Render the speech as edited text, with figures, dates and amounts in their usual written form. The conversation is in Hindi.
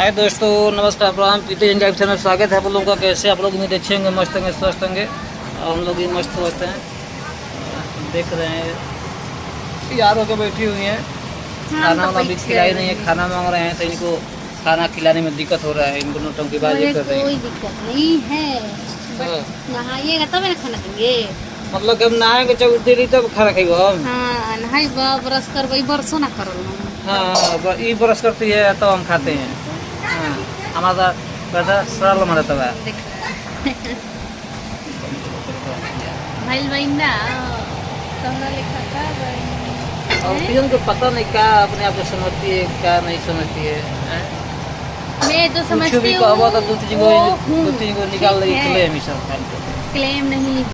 हाय दोस्तों, नमस्कार, प्रणाम। पीते इंडिया चैनल स्वागत है आप लोगों का। कैसे आप लोग उम्मीद अच्छे होंगे, मस्त होंगे, स्वस्थ होंगे। और हम लोग भी मस्त स्वस्थ हैं। देख रहे हैं यार होकर बैठी हुई हैं, खाना वाना भी खिलाई नहीं है। खाना मांग रहे हैं तो इनको खाना खिलाने में दिक्कत हो रहा है। इनको नौटंकीबाजी कर रही है। कोई दिक्कत नहीं है, नहाइएगा तब ना खाना देंगे। मतलब कि हम नहाएंगे देरी तब खाना खाएगा हम। हाँ, नहाइबा ब्रश करबा बरसो ना करल। हाँ, ये ब्रश करती है तो हम खाते हैं। हाँ, हमारा कहता सरल हमारा तब है। भाई बहना तोहरा लिखा का और पियन को पता नहीं क्या अपने आप को समझती है, क्या नहीं समझती है, हैं? मैं तो कुछ समझती भी हूँ कहो तो दो तीन वो को निकाल रही है हमेशा। क्लेम नहीं